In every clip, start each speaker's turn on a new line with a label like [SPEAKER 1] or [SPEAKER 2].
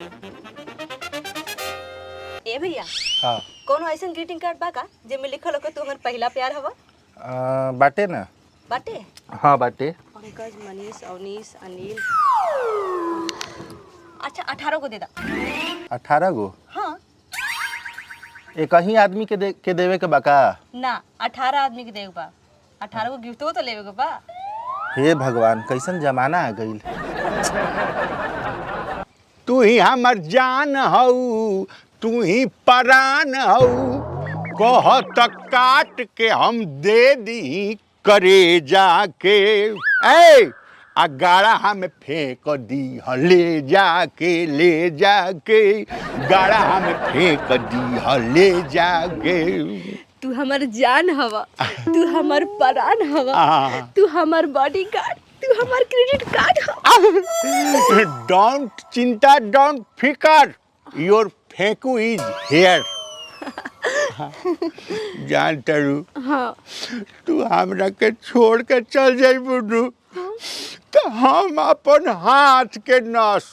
[SPEAKER 1] ए भैया
[SPEAKER 2] हाँ
[SPEAKER 1] कोनो ऐसा ग्रीटिंग कार्ड बा का जेमे लिखल हो कि तू हमर पहला प्यार हवा?
[SPEAKER 2] बाटे ना।
[SPEAKER 1] बाटे
[SPEAKER 2] हाँ बाटे।
[SPEAKER 1] पंकज, मनीष, अवनीश, अनिल। अच्छा 18 को दे दा।
[SPEAKER 2] 18 गो
[SPEAKER 1] हाँ
[SPEAKER 2] एक ही आदमी के देवे के बका।
[SPEAKER 1] ना 18 आदमी के देवे बा। 18 को गिफ्ट तो लेवे के बा।
[SPEAKER 2] हे भगवान कैसन जमाना आ गईल।
[SPEAKER 3] तू ही हमर जान हऊ, तू ही परान हऊ, कह तक काट के हम दे दी करे जाके। ए आ गाड़ा हमें फेंक दी ले जाके गाड़ा हमें फेंक दी ले जाके।
[SPEAKER 1] तू हमर जान हवा, तू हमर परान हवा, तू हमर बॉडीगार्ड, तू हमर क्रेडिट कार्ड हवा।
[SPEAKER 3] डोंट चिंता, डोंट फिकर, योर फेंकू इज हेयर। जान तरू
[SPEAKER 1] हाँ
[SPEAKER 3] तू हमरा के छोड़ के चल जाइबू नु तो हम अपन हाथ के नस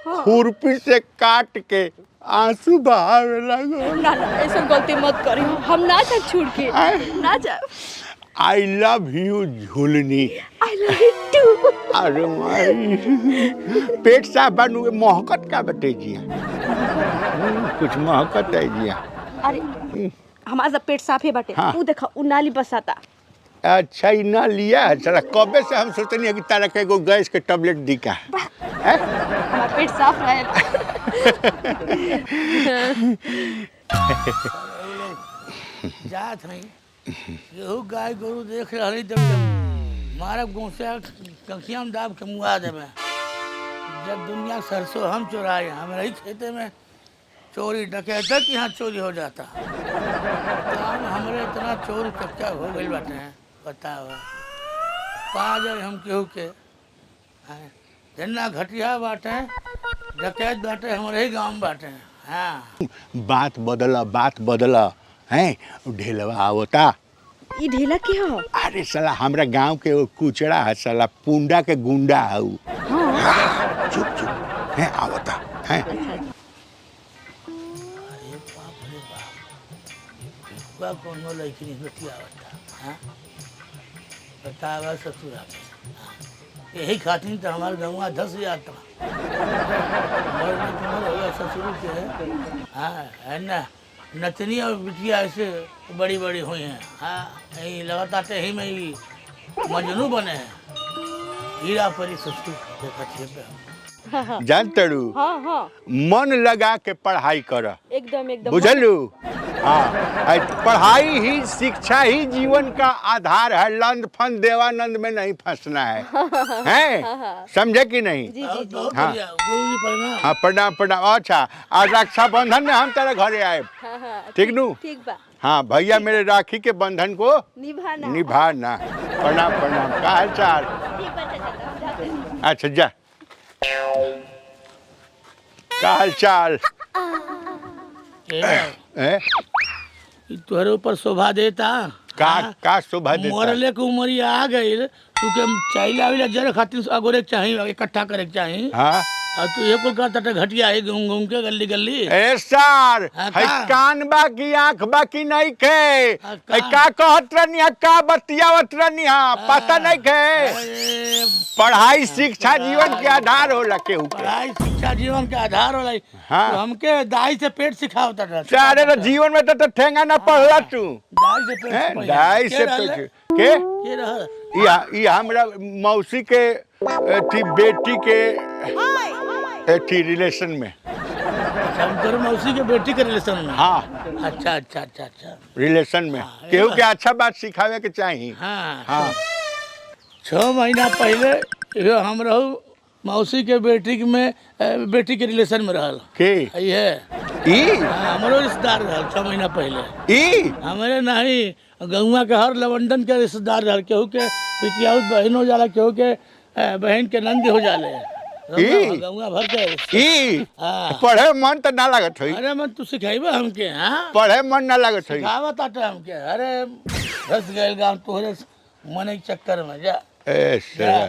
[SPEAKER 3] खुरपी से काट के आंसू बहावे लगो।
[SPEAKER 1] ना ना ऐसा गलती मत करी, हम ना जा छोड़ के ना जा।
[SPEAKER 3] आई लव यू झुलनी।
[SPEAKER 1] I love you too.
[SPEAKER 3] अरे माई पेट साफ बनू महकत का बटे जिया। कुछ महकत है जिया।
[SPEAKER 1] अरे हमारा सब पेट साफ है बाटे।
[SPEAKER 3] हाँ।
[SPEAKER 1] ऊ देखा ऊ नाली बसाता।
[SPEAKER 3] अच्छा ही ना लिया है चला कबे से हम सोचनी है कि तारा के एगो गैस के टैबलेट दी का।
[SPEAKER 1] हमारा पेट साफ रहे।
[SPEAKER 4] जात नहीं केहू गाय गोरू देख रही जब मारब गौसे कखिया में दाब के मुआ देवे। जब दुनिया सरसों हम चुराए हमारे ही खेते में चोरी डकैत कि यहाँ चोरी हो जाता। काम हमारे इतना चोर चक्का हो गई बाटे हैं बताओ। पा जाए हम केहू के जिन्ना घटिया बाटे डकैत बाटे हमारे ही गाँव में बाटे हैं। हाँ
[SPEAKER 3] बात बदला हैं ढेलवा आवता।
[SPEAKER 1] ई ढेला के हो?
[SPEAKER 3] अरे साला हमरा गांव के वो कुचड़ा है साला पुंडा के गुंडा है उ। हाँ। चुप चुप हैं आवता हैं।
[SPEAKER 4] अरे बाप रे बाप बा कोनो लड़की नहीं बेटी आवता। हाँ बतावा ससुरा में यही खातिर तो हमारे गंवा धस जाता। तुम्हारे होगा ससुर के। हाँ है ना नतनी और बिटिया ऐसे बड़ी बड़ी हुई हैं। हाँ यही लगातार यही में ही मजनू बने हैं। हीरा परी ससुर पे
[SPEAKER 3] जान तड़ू
[SPEAKER 1] हाँ हाँ
[SPEAKER 3] मन लगा के पढ़ाई कर
[SPEAKER 1] एकदम एकदम
[SPEAKER 3] बुझलू। हाँ पढ़ाई ही शिक्षा ही जीवन का आधार है। लंद फंद देवानंद में नहीं फंसना है। हैं समझे कि नहीं?
[SPEAKER 1] जी जी जी।
[SPEAKER 4] बहुत
[SPEAKER 3] हाँ।
[SPEAKER 4] बढ़िया गुरु जी प्रणाम।
[SPEAKER 3] हाँ प्रणाम प्रणाम। अच्छा आज रक्षाबंधन में हम तेरे घरे आए।
[SPEAKER 1] हाँ हाँ
[SPEAKER 3] ठीक नू?
[SPEAKER 1] ठीक बा।
[SPEAKER 3] हाँ भैया मेरे राखी के बंधन को
[SPEAKER 1] निभाना।
[SPEAKER 3] निभाना। प्रणाम प्रणाम। का हाल चाल?
[SPEAKER 1] ठीक बा चाचा हम जाते हैं।
[SPEAKER 3] अच्छा जा। का हाल चाल? हैं?
[SPEAKER 4] तुहरे ऊपर शोभा देता
[SPEAKER 3] का शोभा देता?
[SPEAKER 4] मरले के उमरिया आ गई तू के चाहिए आविला जरे खातिर अगोरे के चाहिए इकट्ठा करे के चाहिए।
[SPEAKER 3] हाँ
[SPEAKER 4] और तू ये को कहता था घटिया है घूम घूम के गली गली।
[SPEAKER 3] ए सार
[SPEAKER 4] हाँ,
[SPEAKER 3] है
[SPEAKER 4] का?
[SPEAKER 3] कान बा की आंख बा की नहीं खे
[SPEAKER 4] हाँ,
[SPEAKER 3] है
[SPEAKER 4] का?
[SPEAKER 3] का कहत रहनी है का बतियावत रहनी है पता नहीं खे।
[SPEAKER 4] अरे,
[SPEAKER 3] पढ़ाई शिक्षा जीवन के आधार होला केहू के।
[SPEAKER 4] पढ़ाई शिक्षा जीवन के आधार होला।
[SPEAKER 3] हाँ।
[SPEAKER 4] तो हमके दाई से पेट सिखावता था।
[SPEAKER 3] सारे तो जीवन में तो ठेंगा ना पढ़ला तू।
[SPEAKER 4] दाई से पेट
[SPEAKER 3] हैं?
[SPEAKER 4] सिखाया।
[SPEAKER 3] दाई
[SPEAKER 4] के
[SPEAKER 3] से
[SPEAKER 4] रहले?
[SPEAKER 3] पेट के
[SPEAKER 4] के रहल?
[SPEAKER 3] ई हमरा मौसी के थी बेटी के थी रिलेशन में।
[SPEAKER 4] शंकर मौसी के बेटी के रिलेशन में।
[SPEAKER 3] हाँ
[SPEAKER 4] अच्छा अच्छा अच्छा अच्छा।
[SPEAKER 3] रिलेशन में
[SPEAKER 4] हाँ,
[SPEAKER 3] केहू
[SPEAKER 4] ये
[SPEAKER 3] के अच्छा बात सिखावे के चाहिए।
[SPEAKER 4] हाँ
[SPEAKER 3] हाँ
[SPEAKER 4] 6 महीना पहले ये हम रहू मौसी के बेटी के रिलेशन में रहल।
[SPEAKER 3] के
[SPEAKER 4] ये
[SPEAKER 3] ई
[SPEAKER 4] हमारो रिश्तेदार रहल 6 महीना पहले।
[SPEAKER 3] ई
[SPEAKER 4] हमारे नहीं गौवा के हर लवंडन के रिश्तेदार रहल। केहू के पितियाउत बहन हो जाला, केहू के बहन के नंद हो जाले। गौवा भर के।
[SPEAKER 3] ई
[SPEAKER 4] हाँ।
[SPEAKER 3] पढ़े मन तो ना लागत है।
[SPEAKER 4] अरे मन तू सिखाइबा हमके। हाँ
[SPEAKER 3] पढ़े मन ना लागत है।
[SPEAKER 4] सिखावत आटे हमके। अरे रस गए गाँव तोहरे मन के चक्कर में जा।
[SPEAKER 3] ए साला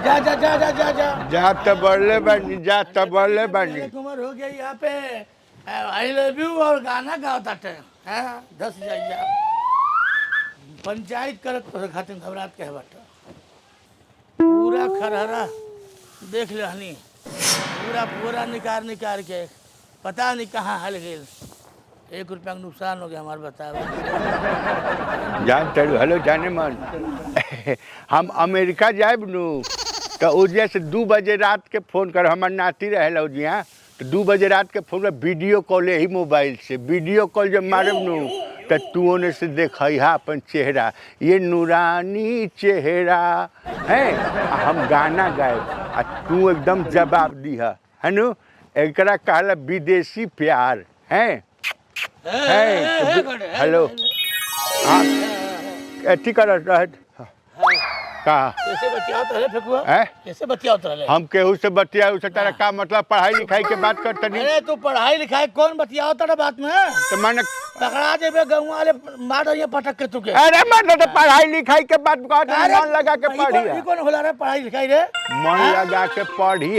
[SPEAKER 4] जा जा जा जा जा जा
[SPEAKER 3] जा तो बढ़ले बानी जा तो बढ़ले बानी
[SPEAKER 4] उम्र हो गई यहाँ पे आई लव यू और गाना गाता थे 10 जा पंचायत करत तो खातिर घबरात के बाटा पूरा खरहरा देख लहनी पूरा पूरा निकार के पता नहीं कहाँ हल गेल 1 रुपया का नुकसान हो गया हमारे बतावे
[SPEAKER 3] जान चलू हेलो जाने मन हम अमेरिका जाए नु तो उजिया से 2 बजे रात के फोन कर हमार नाती रहे उजिया तो 2 बजे रात के फोन में वीडियो कॉल ही मोबाइल से वीडियो कॉल जब मारब नु तो तू ओने से देखा अपन चेहरा ये नूरानी चेहरा है हम गाना गाए आ तू एकदम जवाब दिया है नु एकरा कहला विदेशी प्यार है हेलो हाँ अथी कर का
[SPEAKER 4] कैसे बतियाओ तो फेकुआ
[SPEAKER 3] हैं?
[SPEAKER 4] कैसे बतियाओ तो
[SPEAKER 3] हम केहू से बतिया उसे तारा का मतलब पढ़ाई लिखाई के बात करते नहीं
[SPEAKER 4] अरे तू पढ़ाई लिखाई कौन बतियाओ तेरा बात में
[SPEAKER 3] तो मैंने
[SPEAKER 4] पकड़ा देबे गाँव वाले मार रही पटक के तुके
[SPEAKER 3] अरे मतलब तो पढ़ाई लिखाई के बात कहते मन लगा के पढ़ी
[SPEAKER 4] कौन होला रे पढ़ाई लिखाई रे
[SPEAKER 3] मन लगा के पढ़ी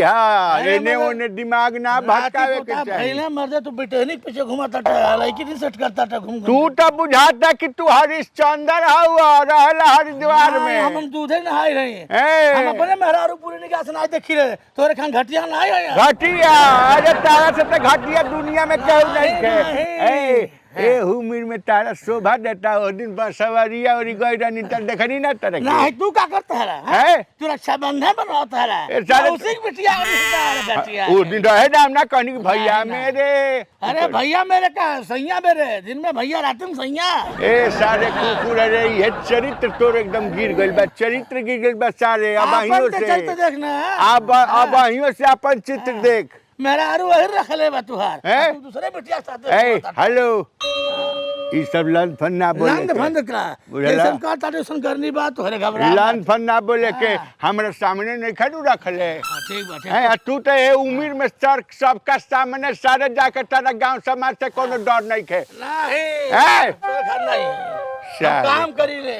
[SPEAKER 3] एने ओने दिमाग ना भटकावे के चाहिए
[SPEAKER 4] पहले मर्दे तू बिटेनिक पीछे घुमाता था लड़की नहीं सेट करता था घूम
[SPEAKER 3] तू तो बुझाता कि तू हरिश्चंद्र हवा रहला हरिद्वार में
[SPEAKER 4] हम दूधे नहाई रही
[SPEAKER 3] ए,
[SPEAKER 4] हम अपने मेहरारू पूरी निगाह से नहीं देखी रहे तोरे खान घटिया नहाई रही
[SPEAKER 3] घटिया अरे तारा से तो घटिया दुनिया में केहू नहीं
[SPEAKER 4] नहीं,
[SPEAKER 3] थे ए उम्र में तारा शोभा देता ओ दिन बस सवारिया और गई रहनी त देखनी ना तरह
[SPEAKER 4] नहीं तू क्या करता है
[SPEAKER 3] है
[SPEAKER 4] तू रक्षाबंधन बनाता है
[SPEAKER 3] ए, सारे-
[SPEAKER 4] उसी की बिटिया का रिश्ता है बेटिया
[SPEAKER 3] उस दिन रहे ना हम ना कहनी कि भैया
[SPEAKER 4] नहीं,
[SPEAKER 3] मेरे
[SPEAKER 4] अरे भैया मेरे का सैया मेरे दिन में भैया रात में सैया
[SPEAKER 3] ए सारे कुकुर अरे ये चरित्र तोर एकदम गिर गइल बा चरित्र गिर गइल बा सारे अबाहियों
[SPEAKER 4] अपन ते चलते
[SPEAKER 3] से
[SPEAKER 4] देखना
[SPEAKER 3] अब अबाहियों से अपन चित्र देख
[SPEAKER 4] मेरा आरू वही रख ले बा तुहार
[SPEAKER 3] हैं?
[SPEAKER 4] तू दूसरे बिटिया के साथ
[SPEAKER 3] ए हेलो ई सब लन फन ना बोले
[SPEAKER 4] लंग भंग का
[SPEAKER 3] बुझला?
[SPEAKER 4] जैसन का तारेसन करनी बात तोहरे घबरा
[SPEAKER 3] लन फन ना बोले के हमरा सामने नहीं खड़ू रखले
[SPEAKER 4] ठीक बा ठीक
[SPEAKER 3] है तू तो ये उम्र में सर सबका सामने सारे जाके तारा गांव समाज से कोनो डर नहीं खे
[SPEAKER 4] नहीं
[SPEAKER 3] है
[SPEAKER 4] तोरे घर नहीं
[SPEAKER 3] सारे।
[SPEAKER 4] काम करी ले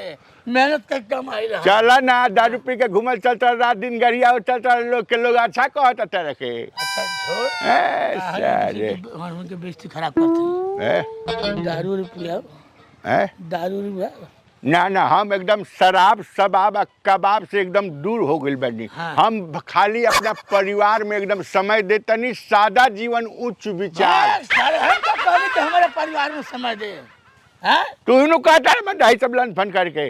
[SPEAKER 4] मेहनत कर कमाई रहा
[SPEAKER 3] चला ना दारू पी के घूमल चलता रात दिन गरिया चलता लोग के लोग अच्छा कहता तरह के
[SPEAKER 4] अच्छा छोड़
[SPEAKER 3] ए सारे
[SPEAKER 4] उनके बेइज्जती खराब करते
[SPEAKER 3] ए
[SPEAKER 4] दारू पिया
[SPEAKER 3] ए
[SPEAKER 4] दारू पिया
[SPEAKER 3] ना ना हम एकदम शराब शबाब और कबाब से एकदम दूर हो गए बनी
[SPEAKER 4] हाँ।
[SPEAKER 3] हम खाली अपना परिवार में एकदम समय देतनी सादा जीवन उच्च विचार
[SPEAKER 4] सारे हम तो कहली कि हमारे परिवार में समय दे हैं
[SPEAKER 3] तू इनु कहता है मैं ढाई सब लन फन करके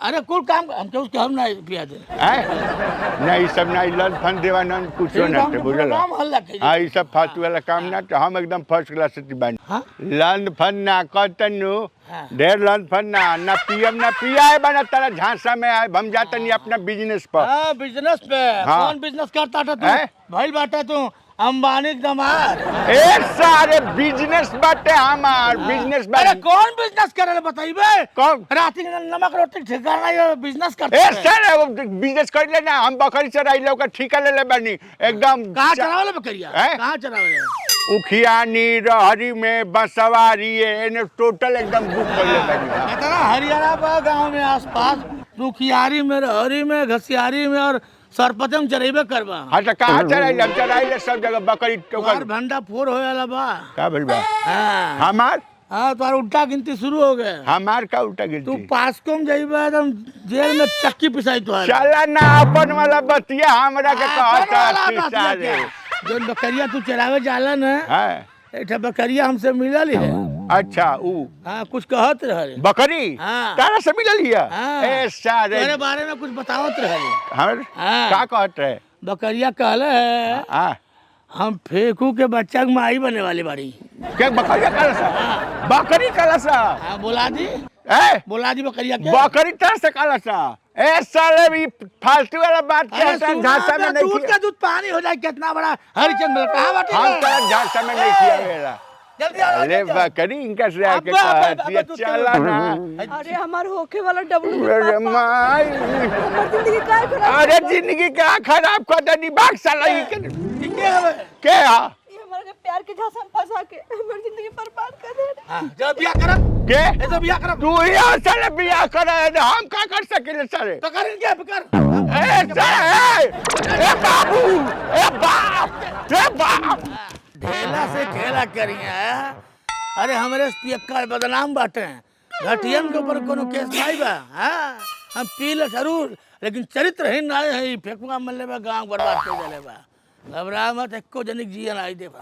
[SPEAKER 4] अरे कुल काम हम क्यों हम नहीं पिया दे
[SPEAKER 3] हैं नहीं सब ना लन फन देवानंद कुछ ना थे बुझल
[SPEAKER 4] काम हल्ला के
[SPEAKER 3] हाँ ये सब फालतू वाला काम ना तो हम एकदम फर्स्ट क्लास से बनी
[SPEAKER 4] हाँ
[SPEAKER 3] लन फन ना कहतनु
[SPEAKER 4] हाँ।
[SPEAKER 3] ढेर लन फन ना पीएम ना पिया है बना तारा झांसा में आए हम जातनी अपना बिजनेस पर
[SPEAKER 4] हाँ बिजनेस पे
[SPEAKER 3] हाँ।
[SPEAKER 4] कौन बिजनेस करता था
[SPEAKER 3] हैं?
[SPEAKER 4] तू भाई बाटा तू अंबानी का दामाद
[SPEAKER 3] ए सारे बिजनेस बाटे हमार बिजनेस
[SPEAKER 4] अरे
[SPEAKER 3] बाटे
[SPEAKER 4] कौन बिजनेस करे बताइबे
[SPEAKER 3] कौन
[SPEAKER 4] राती के नमक रोटी ठिकाना ये बिजनेस करते
[SPEAKER 3] ए
[SPEAKER 4] हैं
[SPEAKER 3] सर वो बिजनेस कर लेना हम बकरी चराई लोग ठिका ले ले बनी एकदम
[SPEAKER 4] कहाँ चरावले बकरिया
[SPEAKER 3] हैं?
[SPEAKER 4] कहाँ चरावले
[SPEAKER 3] उखियानी रहरी में बसवारी है टोटल एकदम बुक कर ले बनी
[SPEAKER 4] इतना हरियाणा बा गांव में आसपास दुखियारी में रहरी में घसियारी में और सरपते में चरेबे करबा
[SPEAKER 3] हाँ तो कहाँ चराई ले हम चराई ले सब जगह बकरी
[SPEAKER 4] और
[SPEAKER 3] टोकर
[SPEAKER 4] भंडा फोर होएला बा
[SPEAKER 3] का बोल बा
[SPEAKER 4] हाँ
[SPEAKER 3] हमार
[SPEAKER 4] हाँ तुम्हारा उल्टा गिनती शुरू हो गए
[SPEAKER 3] हमार का उल्टा
[SPEAKER 4] तू
[SPEAKER 3] गिनती
[SPEAKER 4] पासको में जाइबे एकदम जेल में चक्की पिसाई तो
[SPEAKER 3] चला ना अपन वाला बतिया हमरा के कहता सारे
[SPEAKER 4] जो बकरिया तू चरावे जाला ना
[SPEAKER 3] हैं
[SPEAKER 4] एठा बकरिया हमसे मिलल है
[SPEAKER 3] अच्छा ऊ
[SPEAKER 4] हाँ कुछ कहत रहे
[SPEAKER 3] बकरी
[SPEAKER 4] हाँ।
[SPEAKER 3] तारा से मिलल हिया
[SPEAKER 4] हाँ।
[SPEAKER 3] ए सारे
[SPEAKER 4] तेरे बारे में कुछ बतावत रहे
[SPEAKER 3] हमर
[SPEAKER 4] हाँ।
[SPEAKER 3] का कहत रहे
[SPEAKER 4] बकरिया कहले है
[SPEAKER 3] आ
[SPEAKER 4] हम फेंकू के बच्चा के माई बने वाली बाड़ी
[SPEAKER 3] के बकरी कलसा बकरी कलसा
[SPEAKER 4] हाँ बोला दी
[SPEAKER 3] ए
[SPEAKER 4] बोला दी बकरिया के
[SPEAKER 3] बकरी तरह से कलसा ए साले भी फालतू वाला बात
[SPEAKER 4] अरे
[SPEAKER 3] कहता
[SPEAKER 4] सुना
[SPEAKER 3] झांसा में
[SPEAKER 4] ना,
[SPEAKER 3] नहीं
[SPEAKER 4] दूध
[SPEAKER 3] किया
[SPEAKER 4] का दूध पानी हो जाए कितना बड़ा हरिचंद कहाँ बाटे
[SPEAKER 3] हम
[SPEAKER 4] रे?
[SPEAKER 3] तो झांसा में नहीं किया मेरा
[SPEAKER 4] जल्दी आओ,
[SPEAKER 3] अरे
[SPEAKER 4] जल्दी आओ।
[SPEAKER 3] बकरी इनका से आके
[SPEAKER 4] अब्बा, अब्बा,
[SPEAKER 3] कहती
[SPEAKER 4] अब्बा, तू
[SPEAKER 3] चला ना
[SPEAKER 1] अरे हमार होके वाला डब्लू
[SPEAKER 3] अरे माई
[SPEAKER 1] हमार जिंदगी काय खराब
[SPEAKER 3] अरे जिंदगी का खराब कर दनी बाग साला ये के
[SPEAKER 4] ठीक है
[SPEAKER 3] के हा
[SPEAKER 1] ये हमारे के प्यार के झांसा में फंसा के हमारी जिंदगी बर्बाद कर दे।
[SPEAKER 4] हां जब बियाह करब
[SPEAKER 3] के
[SPEAKER 4] ऐसा बियाह करब
[SPEAKER 3] तू यहाँ साले बियाह करे हम का कर सकिले साले
[SPEAKER 4] तो करें क्या कर
[SPEAKER 3] ए बाबू ए बाप ए बाप
[SPEAKER 4] ढेला से खेला करिए अरे हमारे पियक्का बदनाम बाटे घटियन के ऊपर कोनो केस नहीं बा हां हम पीले जरूर लेकिन चरित्रहीन ना है फेकुआ मल्ले बा गांव बर्बाद कर देले बा घबरा मत एको जनिक जियन आई दे बा